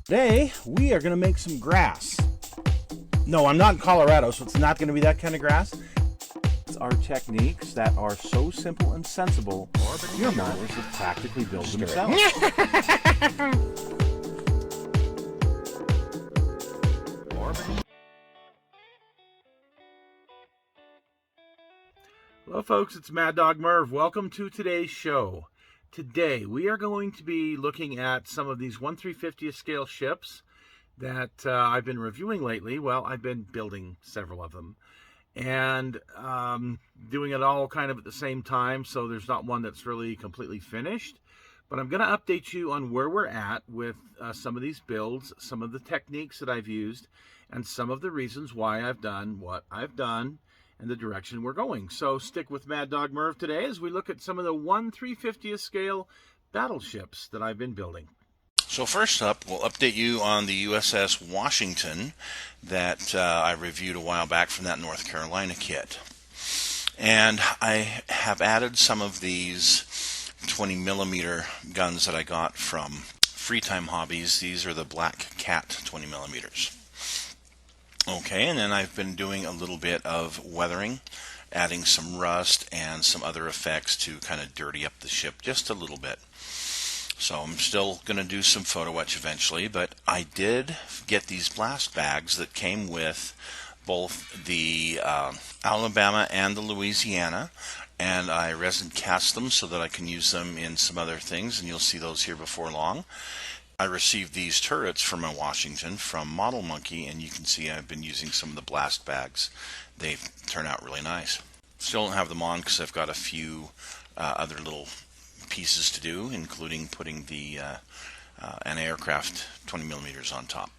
Today, we are going to make some grass. No, I'm not in Colorado, so it's not going to be that kind of grass. It's our techniques that are so simple and sensible, your mothers have practically built themselves. Hello folks, it's Mad Dog Merv. Welcome to today's show. Today we are going to be looking at some of these 1/350th scale ships that I've been reviewing lately. Well, I've been building several of them and doing it all kind of at the same time, so there's not one that's really completely finished. But I'm going to update you on where we're at with some of these builds, some of the techniques that I've used, and some of the reasons why I've done what I've done and the direction we're going. So stick with Mad Dog Merv today as we look at some of the 1/350th scale battleships that I've been building. So first up, we'll update you on the USS Washington that I reviewed a while back from that North Carolina kit. And I have added some of these 20mm guns that I got from Free Time Hobbies. These are the Black Cat 20mm. Okay, and then I've been doing a little bit of weathering, adding some rust and some other effects to kind of dirty up the ship just a little bit. So I'm still going to do some photo etch eventually, but I did get these blast bags that came with both the Alabama and the Louisiana, and I resin cast them so that I can use them in some other things, and you'll see those here before long. I received these turrets for my Washington from Model Monkey, and you can see I've been using some of the blast bags. They turn out really nice. Still don't have them on because I've got a few other little pieces to do, including putting the an aircraft 20mm on top.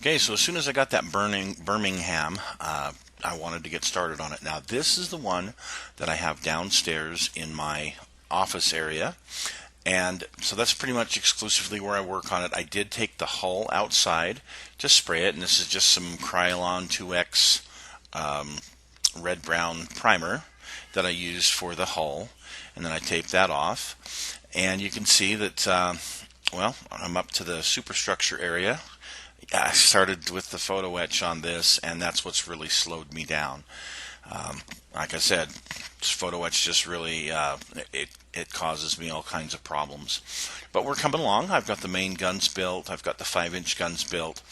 Okay, so as soon as I got that Birmingham, I wanted to get started on it. Now this is the one that I have downstairs in my office area. And so that's pretty much exclusively where I work on it. I did take the hull outside to spray it, and this is just some Krylon 2X red-brown primer that I used for the hull, and then I taped that off. And you can see that, well, I'm up to the superstructure area. I started with the photo etch on this, and that's what's really slowed me down. Like I said, photo etch just really it causes me all kinds of problems. But we're coming along. I've got the main guns built. I've got the 5-inch guns built,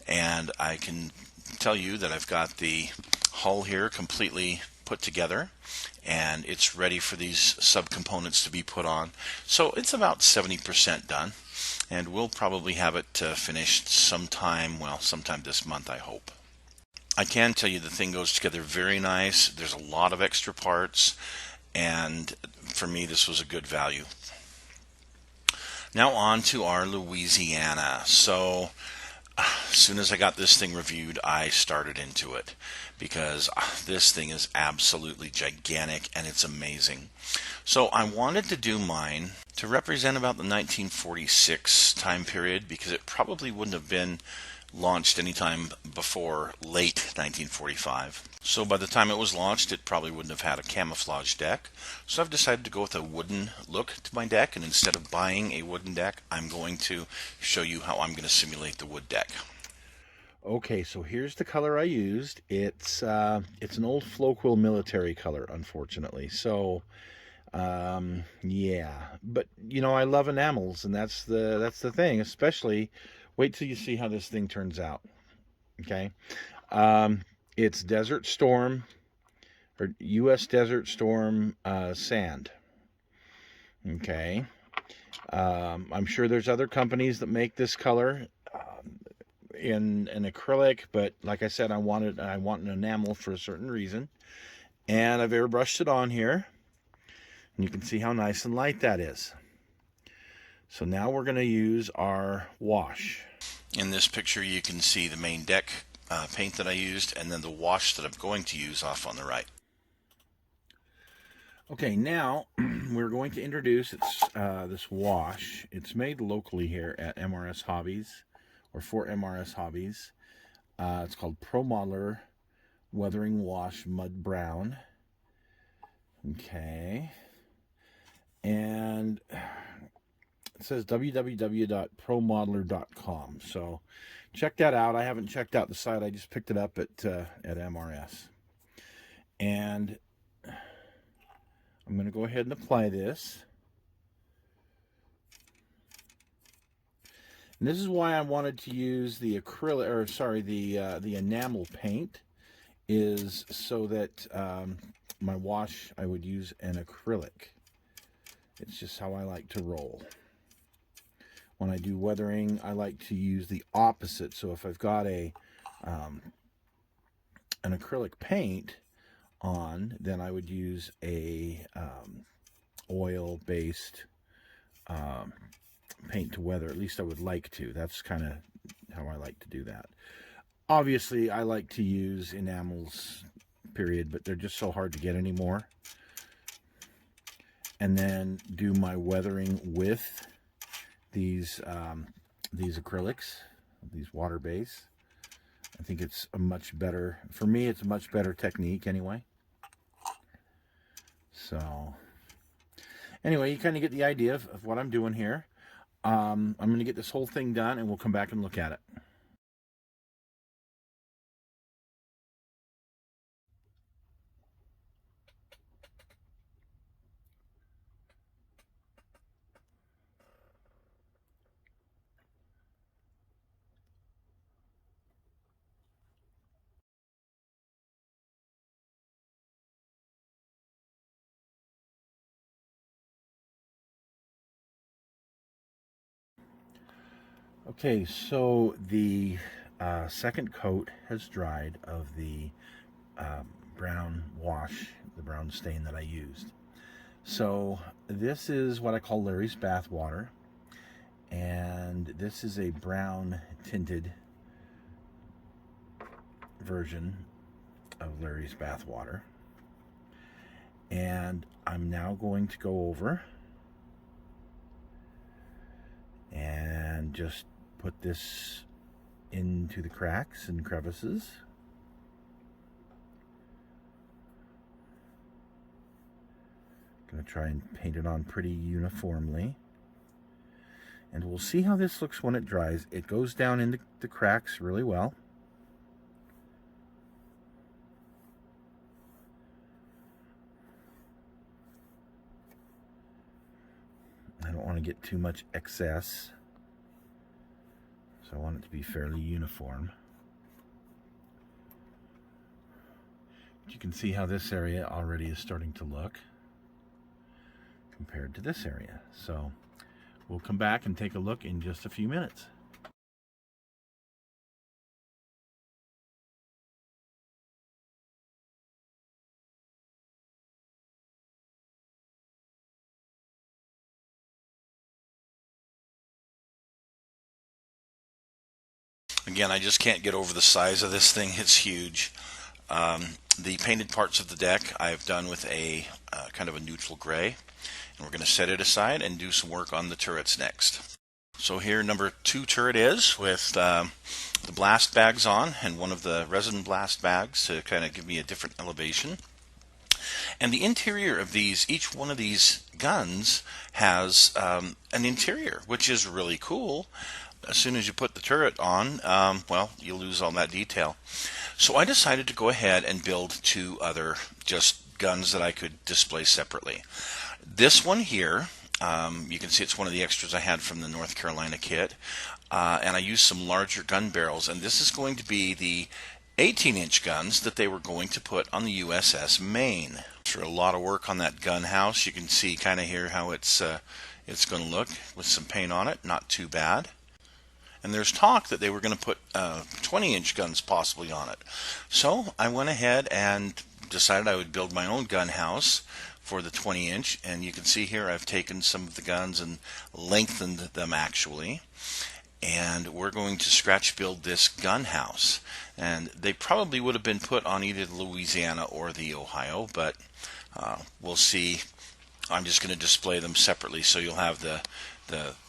and I can tell you that I've got the hull here completely put together, and it's ready for these subcomponents to be put on. So it's about 70% done, and we'll probably have it finished sometime this month, I hope. I can tell you the thing goes together very nice. There's a lot of extra parts, and for me this was a good value. Now on to our Louisiana. So as soon as I got this thing reviewed, I started into it because this thing is absolutely gigantic and it's amazing. So I wanted to do mine to represent about the 1946 time period because it probably wouldn't have been launched anytime before late 1945. So by the time it was launched, it probably wouldn't have had a camouflage deck. So I've decided to go with a wooden look to my deck, and instead of buying a wooden deck, I'm going to show you how I'm going to simulate the wood deck. Okay, so here's the color I used. It's an old Floquil military color, unfortunately. So yeah, but you know I love enamels, and that's the thing. Especially, wait till you see how this thing turns out. Okay, it's Desert Storm or U.S. Desert Storm sand. Okay, I'm sure there's other companies that make this color in an acrylic, but like I said, I want an enamel for a certain reason, and I've airbrushed it on here, and you can see how nice and light that is. So now we're going to use our wash. In this picture you can see the main deck paint that I used, and then the wash that I'm going to use off on the right. Okay, now we're going to introduce this wash. It's made locally here at MRS Hobbies, or for MRS Hobbies. It's called Pro Modeler Weathering Wash Mud Brown. Okay. And It says www.promodeler.com. So check that out. I haven't checked out the site. I just picked it up at MRS. And I'm going to go ahead and apply this. And this is why I wanted to use the acrylic, or sorry, the enamel paint, is so that my wash, I would use an acrylic. It's just how I like to roll. When I do weathering, I like to use the opposite. So if I've got an acrylic paint on, then I would use a oil-based paint to weather. At least I would like to. That's kind of how I like to do that. Obviously, I like to use enamels, period, but they're just so hard to get anymore. And then do my weathering with these acrylics, these water base. I think it's a much better, for me, it's a much better technique anyway. So, anyway, you kind of get the idea of what I'm doing here. I'm going to get this whole thing done, and we'll come back and look at it. Okay, so the second coat has dried of the brown wash, the brown stain that I used. So this is what I call Larry's bath water, and this is a brown tinted version of Larry's bath water. And I'm now going to go over and just put this into the cracks and crevices. Going to try and paint it on pretty uniformly. And we'll see how this looks when it dries. It goes down into the cracks really well. I don't want to get too much excess, so I want it to be fairly uniform. But you can see how this area already is starting to look compared to this area. So we'll come back and take a look in just a few minutes. Again, I just can't get over the size of this thing. It's huge. The painted parts of the deck I've done with a kind of a neutral gray, and we're going to set it aside and do some work on the turrets next. So here number 2 turret is with the blast bags on, and one of the resin blast bags to kind of give me a different elevation. And the interior of these, each one of these guns has an interior, which is really cool. As soon as you put the turret on, well, you lose all that detail. So I decided to go ahead and build 2 other just guns that I could display separately. This one here, you can see it's one of the extras I had from the North Carolina kit, and I used some larger gun barrels, and this is going to be the 18-inch guns that they were going to put on the USS Maine. After a lot of work on that gun house, you can see kind of here how it's going to look with some paint on it. Not too bad. And there's talk that they were going to put 20-inch guns possibly on it. So I went ahead and decided I would build my own gun house for the 20-inch. And you can see here I've taken some of the guns and lengthened them actually. And we're going to scratch build this gun house. And they probably would have been put on either the Louisiana or the Ohio, but we'll see. I'm just going to display them separately, so you'll have the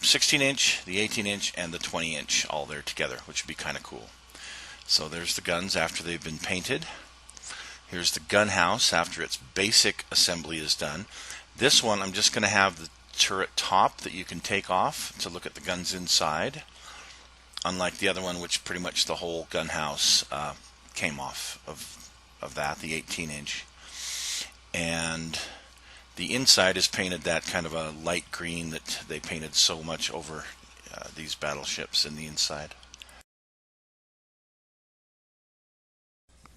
16-inch, the 18-inch, and the 20-inch all there together, which would be kind of cool. So there's the guns after they've been painted. Here's the gun house after its basic assembly is done. This one I'm just going to have the turret top that you can take off to look at the guns inside, unlike the other one, which pretty much the whole gun house came off of that, the 18-inch. And the inside is painted that kind of a light green that they painted so much over these battleships in the inside.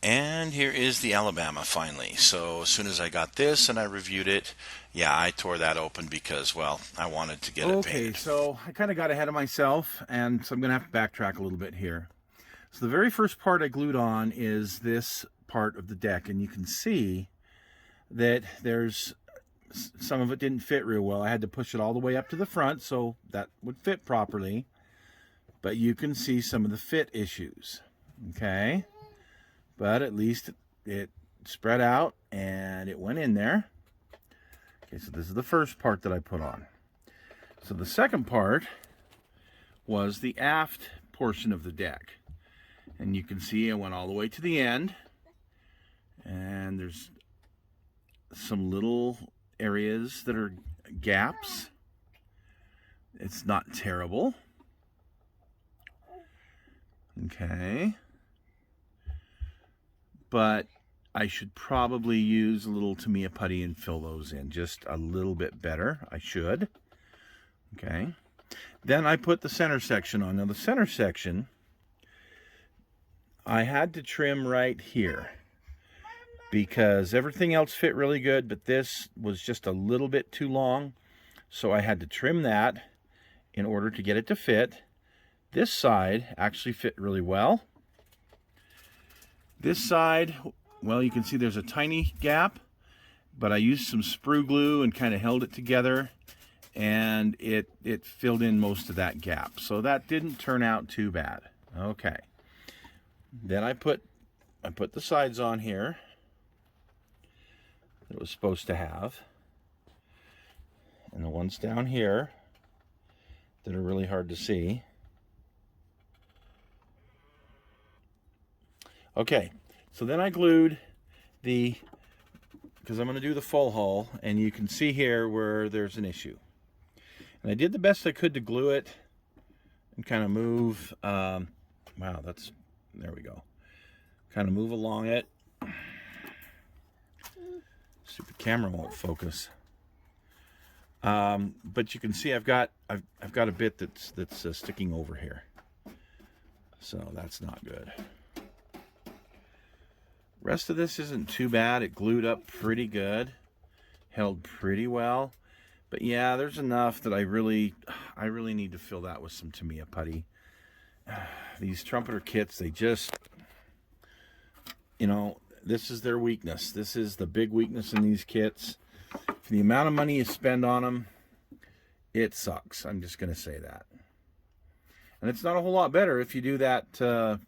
And here is the Alabama finally. So as soon as I got this and I reviewed it, yeah, I tore that open because, well, I wanted to get it painted. Okay, so I kind of got ahead of myself, and so I'm going to have to backtrack a little bit here. So the very first part I glued on is this part of the deck, and you can see that there's some of it didn't fit real well. I had to push it all the way up to the front so that would fit properly, but you can see some of the fit issues. Okay, but at least it spread out and it went in there. Okay, so this is the first part that I put on. So the second part was the aft portion of the deck, and you can see I went all the way to the end, and there's some little areas that are gaps. It's not terrible. Okay, but I should probably use a little Tamiya putty and fill those in just a little bit better. I should. Okay, then I put the center section on. Now the center section, I had to trim right here because everything else fit really good, but this was just a little bit too long, so I had to trim that in order to get it to fit. This side actually fit really well. This side, well, you can see there's a tiny gap, but I used some sprue glue and kind of held it together, and it filled in most of that gap, so that didn't turn out too bad. Okay, then I put the sides on here that it was supposed to have, and the ones down here that are really hard to see. Okay, so then I glued because I'm going to do the full hull, and you can see here where there's an issue. And I did the best I could to glue it and kind of move, wow, there we go. Kind of move along it. Stupid camera won't focus. But you can see I've got a bit that's sticking over here. So that's not good. Rest of this isn't too bad. It glued up pretty good, held pretty well. But yeah, there's enough that I really need to fill that with some Tamiya putty. These trumpeter kits, they just, you know, this is their weakness. This is the big weakness in these kits. For the amount of money you spend on them, it sucks. I'm just going to say that. And it's not a whole lot better if you do that, the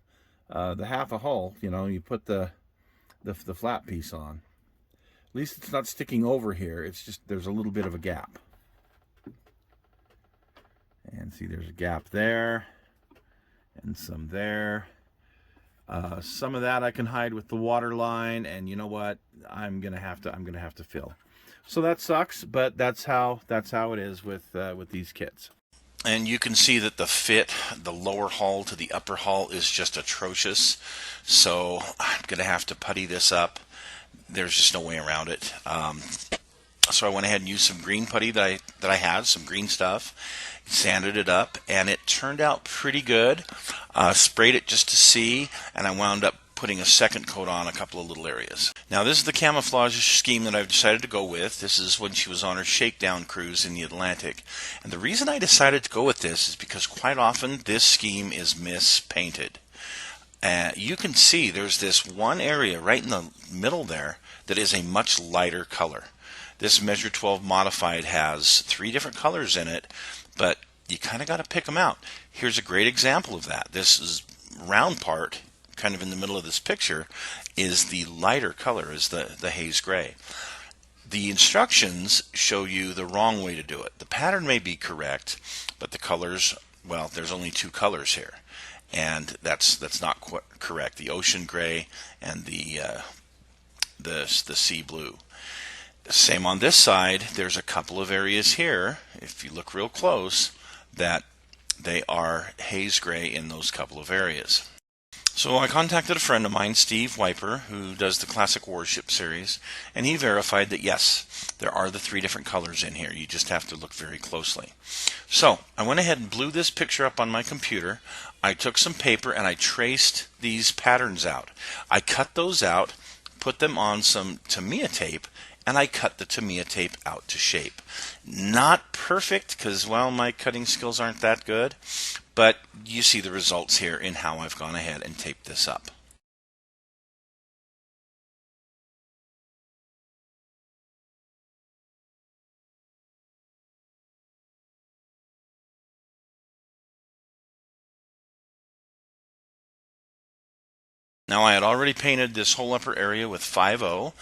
half a hull, you know, you put the flat piece on. At least it's not sticking over here. It's just there's a little bit of a gap. And see, there's a gap there and some there. Some of that I can hide with the water line, and you know what? I'm gonna have to fill. So that sucks, but that's how it is with these kits. And you can see that the fit, the lower hull to the upper hull, is just atrocious. So I'm going to have to putty this up. There's just no way around it. So I went ahead and used some green putty that I had, some green stuff, sanded it up, and it turned out pretty good. Sprayed it just to see, and I wound up putting a second coat on a couple of little areas. Now this is the camouflage scheme that I've decided to go with. This is when she was on her shakedown cruise in the Atlantic. And the reason I decided to go with this is because quite often this scheme is mispainted. You can see there's this one area right in the middle there that is a much lighter color. This Measure 12 Modified has 3 different colors in it, but you kind of got to pick them out. Here's a great example of that. This is round part, kind of in the middle of this picture, is the lighter color, is the haze gray. The instructions show you the wrong way to do it. The pattern may be correct, but the colors, well, there's only 2 colors here, and that's not correct. The ocean gray and the sea blue. Same on this side. There's a couple of areas here, if you look real close, that they are haze gray in those couple of areas. So I contacted a friend of mine, Steve Wiper, who does the Classic Warship series, and he verified that yes, there are the 3 different colors in here. You just have to look very closely. So I went ahead and blew this picture up on my computer. I took some paper and I traced these patterns out. I cut those out, put them on some Tamiya tape, and I cut the Tamiya tape out to shape. Not perfect because, well, my cutting skills aren't that good, but you see the results here in how I've gone ahead and taped this up. Now I had already painted this whole upper area with 5-0.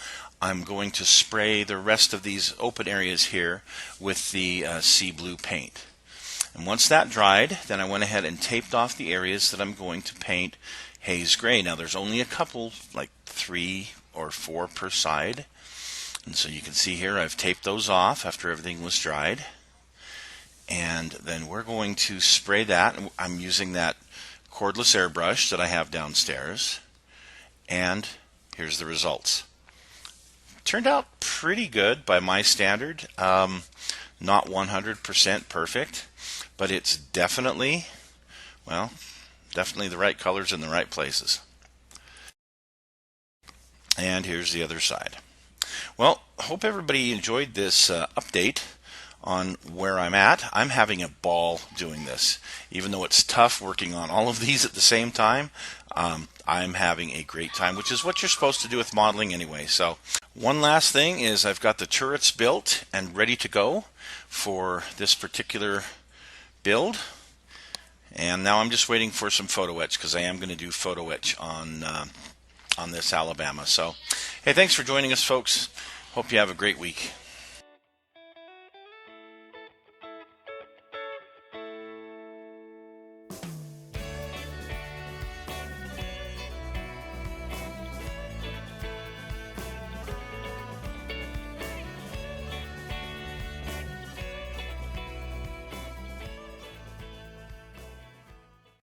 I'm going to spray the rest of these open areas here with the sea blue paint. And once that dried, then I went ahead and taped off the areas that I'm going to paint haze gray. Now there's only a couple, like 3 or 4 per side. And so you can see here I've taped those off after everything was dried. And then we're going to spray that. I'm using that cordless airbrush that I have downstairs. And here's the results. Turned out pretty good by my standard. Not 100% perfect, but it's definitely, well, definitely the right colors in the right places. And here's the other side. Well, hope everybody enjoyed this update on where I'm at. I'm having a ball doing this. Even though it's tough working on all of these at the same time, I'm having a great time, which is what you're supposed to do with modeling anyway. So one last thing is I've got the turrets built and ready to go for this particular build. And now I'm just waiting for some photo etch because I am going to do photo etch on this Alabama. So, hey, thanks for joining us, folks. Hope you have a great week.